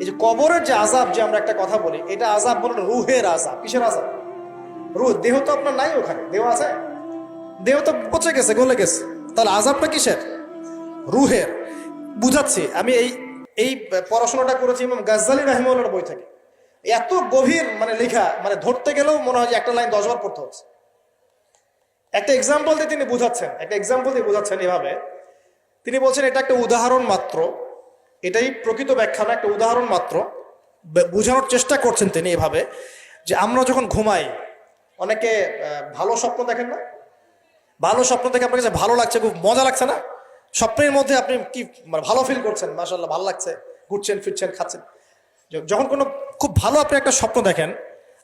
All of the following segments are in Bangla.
এই যে কবরের যে আযাব, যে আমরা একটা কথা বলি, এটা আযাব বলে রুহের আযাব। কিসের আযাব? রুহ। দেহ তো আপনার নাই, ওখানে দেহ আছে? দেহ তো পচে গেছে, গলে গেছে। তাহলে আযাবটা কিসের? রুহের। বুঝাচ্ছি, আমি এই এই পড়াশোনাটা করেছি ইমাম গাজ্জালী রাহিমাহুল্লাহর বই থেকে। এত গভীর মানে লেখা, মানে ধরতে গেলেও মনে হয় যে একটা লাইন 10 বার পড়তে হচ্ছে। একটা এক্সাম্পল দিয়ে তিনি বুঝাচ্ছেন, এভাবে তিনি বলছেন এটা একটা উদাহরণ মাত্র, এটাই প্রকৃত ব্যাখ্যা না, একটা উদাহরণ মাত্র। বোঝানোর চেষ্টা করছেন তিনি এভাবে যে আমরা যখন ঘুমাই, অনেকে ভালো স্বপ্ন দেখেন না? ভালো স্বপ্ন দেখে আপনার কাছে ভালো লাগছে, খুব মজা লাগছে না? স্বপ্নের মধ্যে আপনি কি মানে ভালো ফিল করছেন, মাশাআল্লাহ ভালো লাগছে, ঘুরছেন ফিরছেন খাচ্ছেন। যখন কোনো খুব ভালো আপনি একটা স্বপ্ন দেখেন,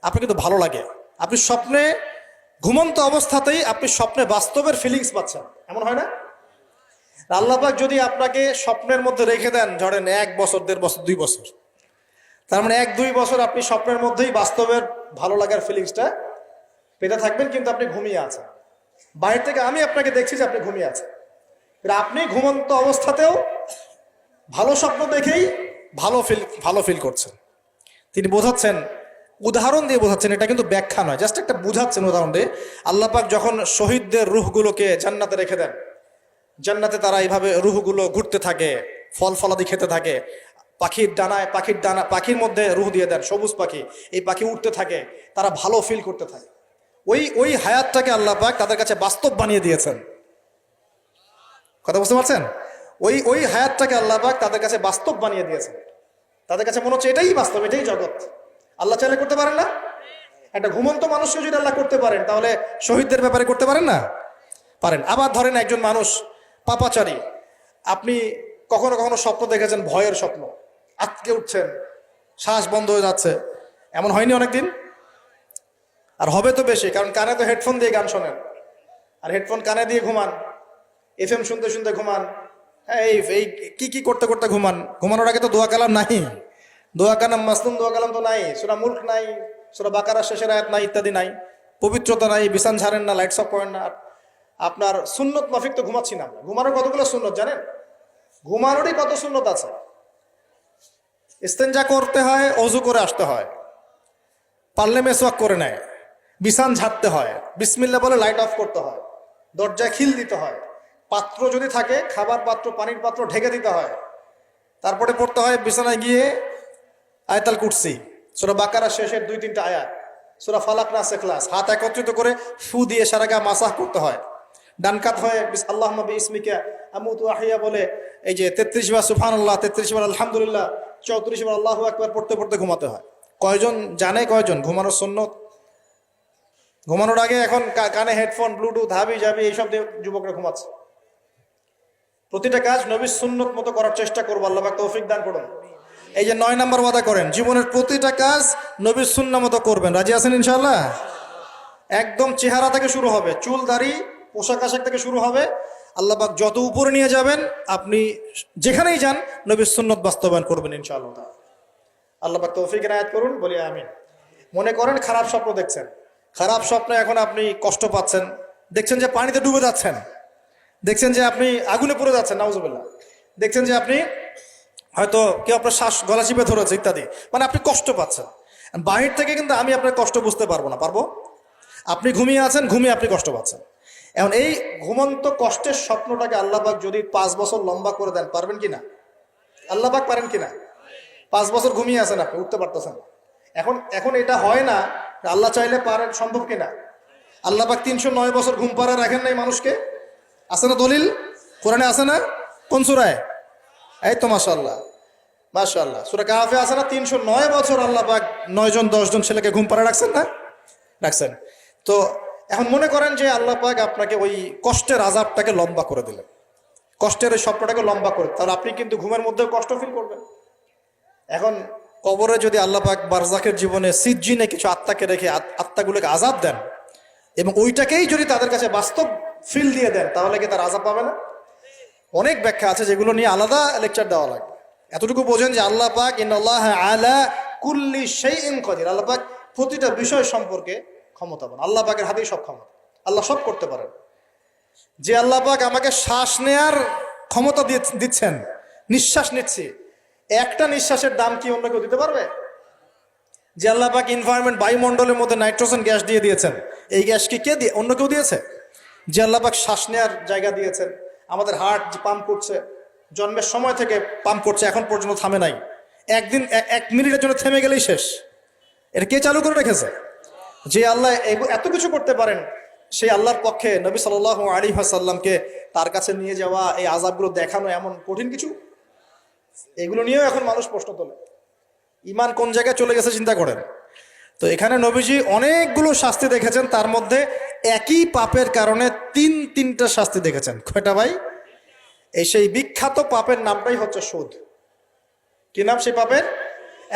আপনার কিন্তু ভালো লাগে। আপনি স্বপ্নে ঘুমন্ত অবস্থাতেই আপনি স্বপ্নে বাস্তবের ফিলিংস পাচ্ছেন, এমন হয় না? আল্লাহ পাক যদি আপনাকে স্বপ্নের মধ্যে রেখে দেন, ধরেন 1 বছর 1.5 বছর 2 বছর, তার মানে 1-2 বছর আপনি স্বপ্নের মধ্যেই বাস্তবের ভালো লাগার ফিলিংসটা পেতে থাকবেন, কিন্তু আপনি ঘুমিয়ে আছেন। বাইরে থেকে আমি আপনাকে দেখছি যে আপনি ঘুমিয়ে আছেন, আপনি ঘুমন্ত অবস্থাতেও ভালো স্বপ্ন দেখেই ভালো ফিল করছেন। তিনি বোঝাচ্ছেন, উদাহরণ দিয়ে বোঝাচ্ছেন, এটা কিন্তু ব্যাখ্যা নয়, জাস্ট একটা বুঝাচ্ছেন উদাহরণ দিয়ে। আল্লাহ পাক যখন শহীদদের রূহগুলোকে জান্নাতে রেখে দেন, জান্নাতে তারা এইভাবে রূহগুলো ঘুরতে থাকে, ফল ফলাদি খেতে থাকে, পাখির মধ্যে রূহ দিয়ে দেন, সবুজ পাখি, এই পাখি উঠতে থাকে, তারা ভালো ফিল করতে থাকে। ওই হায়াতটাকে আল্লাহ পাক তাদের কাছে বাস্তব বানিয়ে দিয়েছেন। কথা বুঝতে পারছেন? ওই হায়াতটাকে আল্লাহ পাক তাদের কাছে বাস্তব বানিয়ে দিয়েছেন। তাদের কাছে মনে হচ্ছে এটাই বাস্তব, এটাই জগৎ। আল্লাহ চাইলে করতে পারেন না? একটা ঘুমন্ত মানুষকে যদি আল্লাহ করতে পারেন, তাহলে শহীদদের ব্যাপারে করতে পারেন না? পারেন। আবার ধরেন একজন মানুষ পাপাচারী, আপনি কখনো কখনো স্বপ্ন দেখেছেন, ভয়ের স্বপ্ন, আটকে উঠছেন, শ্বাস বন্ধ হয়ে যাচ্ছে, এমন হয়নি অনেকদিন? আর হবে তো বেশি, কারণ কানে তো হেডফোন দিয়ে গান শোনেন, আর হেডফোন কানে দিয়ে ঘুমান, FM শুনতে শুনতে ঘুমান, এই এই কি করতে করতে ঘুমান। ঘুমানোর আগে তো দোয়া কালাম নাই, দোয়া কালাম মাসনুন দোয়া কালাম তো নাই, সূরা মুলক নাই, সূরা বাকারা শেষের আয়াত নাই, ইত্যাদি নাই, পবিত্রতা নাই, বিছান ছাড়েন না, লাইটস অফ করেন না। আপনার সুন্নত মাফিক তো ঘুমাচ্ছি না। ঘুমানোর কতগুলো সুন্নত জানেন? ঘুমানোরই কত সুন্নত আছে। ইস্তেঞ্জা করতে হয়, অজু করে আসতে হয়, পারলে মেসওয়াক করে নেয়, বিছান ঝাড়তে হয়, বিসমিল্লাহ বলে লাইট অফ করতে হয়, দরজায় খিল দিতে হয়, পাত্র যদি থাকে খাবার পাত্র, পানির পাত্র ঢেকে দিতে হয়, তারপরে পড়তে হয় বিছানায় গিয়ে আয়াতুল কুরসি, সূরা বাকারা শেষের 2-3টা আয়াত, সূরা ফালাক নাস ইখলাস, হাত একত্রিত করে ফু দিয়ে সারা গা মাসাহ করতে হয়। ডান কাত হয়ে আল্লাহুম্মা বিইসমিকা আমুতু আহইয়া বলে এই যে 33 বার সুবহানাল্লাহ, 33 বার আলহামদুলিল্লাহ, 34 বার আল্লাহু আকবার পড়তে পড়তে ঘুমাতে হয়। কয়জন জানে কয়জন ঘুমানোর সুন্নত? ঘুমানোর আগে এখন কানে হেডফোন, ব্লুটুথ, হাবি জাবি এইসব দিয়ে যুবকরা ঘুমাচ্ছে। প্রতিটা কাজ নবীর সুন্নত মতো করার চেষ্টা করবো, আল্লাহ পাক তৌফিক দান করুন। এই যে 9 নম্বর ওয়াদা করেন, জীবনের প্রতিটা কাজ নবীর সুন্নাহ মতো করবেন। রাজি আছেন ইনশাআল্লাহ? একদম চেহারা থেকে শুরু হবে, চুল দাড়ি পোশাক আশাক থেকে শুরু হবে। আল্লাহ পাক যত উপরে নিয়ে যাবেন, আপনি যেখানেই যান নবীর সুন্নত বাস্তবায়ন করবেন ইনশাআল্লাহ। আল্লাহ পাক তৌফিক এনায়েত করুন, বলি আমিন। মনে করেন খারাপ স্বপ্ন দেখছেন, খারাপ স্বপ্নে এখন আপনি কষ্ট পাচ্ছেন, দেখছেন যে পানিতে ডুবে যাচ্ছেন, দেখছেন যে আপনি আগুনে পড়ে যাচ্ছেন, নাউজুবিল্লাহ, দেখছেন যে আপনি হয়তো কেউ আপনার শ্বাস গলা চিপে ধরেছে ইত্যাদি, মানে আপনি কষ্ট পাচ্ছেন। বাহির থেকে কিন্তু আমি আপনার কষ্ট বুঝতে পারবো না, পারবো? আপনি ঘুমিয়ে আছেন, ঘুমিয়ে আপনি কষ্ট পাচ্ছেন। এখন এই ঘুমন্ত কষ্টের স্বপ্নটাকে আল্লাহ পাক যদি 5 বছর লম্বা করে দেন, পারবেন কিনা? আল্লাহ পাক পারেন কিনা? 5 বছর ঘুমিয়ে আছেন, আপনি উঠতে পারতেছেন। এখন এটা হয় না, আল্লাহ চাইলে পারেন, সম্ভব কিনা? আল্লাহ পাক 309 বছর ঘুম পাড়া রাখেন নাই মানুষকে? আছে না দলিল? কোরআনে আছে না? কোন সূরায়? এই তো মাশাআল্লাহ, মাশাআল্লাহ, সূরা কাহফে আছে না? 309 বছর আল্লাহ পাক 9 জন 10 জন ছেলেকে ঘুম পাড়া রাখছেন না? রাখছেন। তো এখন মনে করেন যে আল্লাহ পাক আপনাকে ওই কষ্টের আযাবটাকে লম্বা করে দিলেন, কষ্টের ওই স্বপ্নটাকে লম্বা করে, তাহলে আপনি কিন্তু ঘুমের মধ্যেও কষ্ট ফিল করবেন। এখন কবরে যদি আল্লাহ পাক বারজাকের জীবনে সিজ্জিনে কিছু আত্মাকে রেখে আত্মাগুলোকে আযাব দেন, এবং ওইটাকেই যদি তাদের কাছে বাস্তব ফিল দিয়ে দেন, তাহলে কি তার আযাব পাবে না? অনেক ব্যাখ্যা আছে, যেগুলো নিয়ে আলাদা লেকচার দেওয়া লাগবে। এতটুকু বোঝেন যে আল্লাহ পাক ইন্নাল্লাহা আলা কুল্লি শাইইন কাদির, আল্লাহ পাক প্রতিটা বিষয় সম্পর্কে ক্ষমতাবান। আল্লাহ পাকের হাতেই সব ক্ষমতা, আল্লাহ সব করতে পারেন। যে আল্লাহ পাক আমাকে শ্বাস নেয়ার ক্ষমতা দিচ্ছেন, নিঃশ্বাস নিচ্ছি, একটা নিঃশ্বাসের দাম কি অন্য কেউ দিতে পারবে? যে আল্লাহ পাক এনভায়রনমেন্ট, বায়ুমণ্ডলের মধ্যে নাইট্রোজেন গ্যাস দিয়ে দিয়েছেন, এই গ্যাস কি কে দিয়ে, অন্য কেউ দিয়েছে? যে আল্লাহ পাক শ্বাস নেওয়ার জায়গা দিয়েছেন, আমাদের হার্ট যে পাম্প করছে, জন্মের সময় থেকে পাম্প করছে, এখন পর্যন্ত থামে নাই, একদিন 1 মিনিটের জন্য থেমে গেলেই শেষ। এটা কে চালু করে রেখেছে? যে আল্লাহ এত কিছু করতে পারেন, সেই আল্লাহর পক্ষে নবী সাল্লাল্লাহু আলাইহি ওয়াসাল্লামকে তার কাছে নিয়ে যাওয়া, এই আযাবগুলো দেখানো এমন কঠিন কিছু? এগুলো নিয়েও এখন মানুষ প্রশ্ন তোলে। ইমান কোন জায়গায় চলে গেছে চিন্তা করেন। তো এখানে নবীজি অনেকগুলো শাস্তি দেখেছেন, তার মধ্যে একই পাপের কারণে তিনটা শাস্তি দেখেছেন। কয়টা ভাই? এই সেই বিখ্যাত পাপের নামটাই হচ্ছে সুদ। কি নাম সেই পাপের?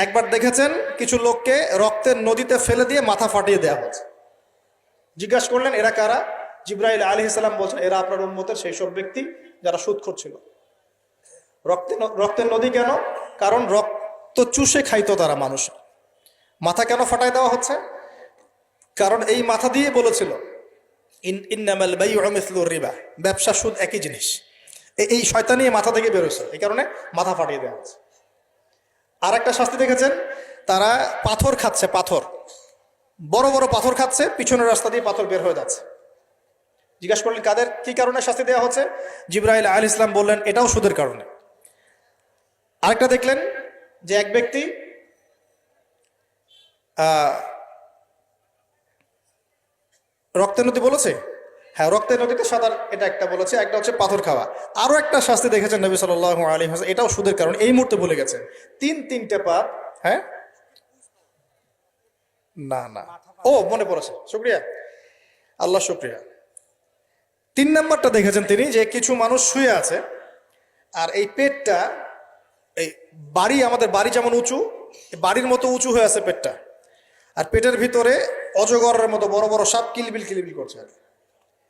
একবার দেখেছেন কিছু লোককে রক্তের নদীতে ফেলে দিয়ে মাথা ফাটিয়ে দেওয়া হচ্ছে। জিজ্ঞাসা করলেন এরা কারা? জিবরাইল আলাইহিস সালাম বলছেন এরা আপনার উম্মতের সেই সব ব্যক্তি যারা সুদখোর ছিল। রক্তের নদী কেন? কারণ রক্ত চুষে খাইতো তারা মানুষ। মাথা কেন ফাটাই দেওয়া হচ্ছে? কারণ এই মাথা দিয়ে বলেছিল ইন্নামাল বাইউ মিসলুর রিবা, ব্যবসা সুদ একই জিনিস। এই শয়তানি মাথা থেকে বেরোছে, এই কারণে মাথা ফাটিয়ে দেওয়া হচ্ছে। আর একটা শাস্তি দেখেছেন, তারা পাথর খাচ্ছে, পাথর, বড় বড় পাথর খাচ্ছে, পিছনের রাস্তা দিয়ে পাথর বের হয়ে যাচ্ছে। জিজ্ঞাসা করলেন কাদের কি কারণে শাস্তি দেওয়া হচ্ছে? জিবরাইল আলাইহিস সালাম বললেন এটাও সুদের কারণে। আরেকটা দেখলেন যে এক ব্যক্তি রক্তের নদী বলেছে, হ্যাঁ রক্তের নদীতে সাঁতার, এটা একটা বলেছে, একটা হচ্ছে পাথর খাওয়া। আরো একটা শাস্তি দেখেছেন নবী সাল্লাল্লাহু আলাইহি ওয়াসাল্লাম, এটাও সুদের কারণ, এই মুহূর্তে ভুলে গেছেন। তিনটে পাপ। হ্যাঁ না না, ও মনে পড়েছে, শুকরিয়া আল্লাহ, শুকরিয়া। 3 নম্বরটা দেখেছেন তিনি, যে কিছু মানুষ শুয়ে আছে আর এই পেটটা, এই বাড়ি, আমাদের বাড়ি যেমন উঁচু, বাড়ির মতো উঁচু হয়ে আছে পেটটা, আর পেটের ভিতরে অজগরের মতো বড় বড় সাপ কিলবিল কিলবিল করছে।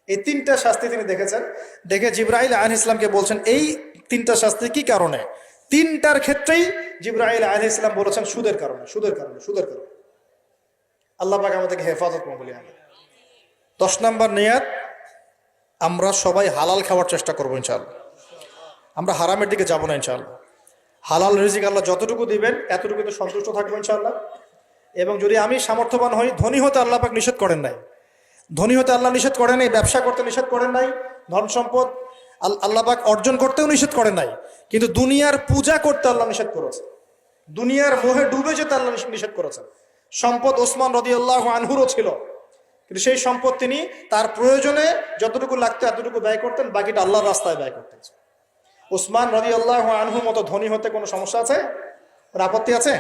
এই 3টা শাস্তি তিনি দেখেছেন। দেখে জিবরাইল আলাইহিস সালামকে বলছেন এই 3টা শাস্তি কি কারণে? 3টার ক্ষেত্রেই জিবরাইল আলাইহিস সালাম বলেছেন সুদের কারণে, সুদের কারণে, সুদের কারণে। আল্লাহ পাক আমাদেরকে হেফাজত করুন বলি আমি। 10 নম্বর নিয়াত, আমরা সবাই হালাল খাওয়ার চেষ্টা করবো ইনশাআল্লাহ। আমরা হারামের দিকে যাব না ইনশাআল্লাহ। হালাল রিজিক আল্লাহ যতটুকু দিবেন এতটুকুতে সন্তুষ্ট থাকবো ইনশাআল্লাহ। এবং যদি আমি সামর্থ্যবান হই, ধনী হতে আল্লাহ পাক নিষেধ করেন নাই, ধনী হতে আল্লাহ নিষেধ করেন নাই, ব্যবসা করতে নিষেধ করেন নাই, ধন সম্পদ আল্লাহ পাক অর্জন করতেও নিষেধ করেন নাই, কিন্তু দুনিয়ার পূজা করতে আল্লাহ নিষেধ করেছে, দুনিয়ার মোহে ডুবে যেতে আল্লাহ নিষেধ করেছেন। সম্পদ ওসমান রাদিয়াল্লাহু আনহুরও ছিল, কিন্তু সেই সম্পদ তিনি তার প্রয়োজনে যতটুকু লাগতো এতটুকু ব্যয় করতেন, বাকিটা আল্লাহর রাস্তায় ব্যয় করতেন। ওসমান রাদিয়াল্লাহু আনহুর মতো ধনী হতে কোনো সমস্যা আছে? আপত্তি আছে?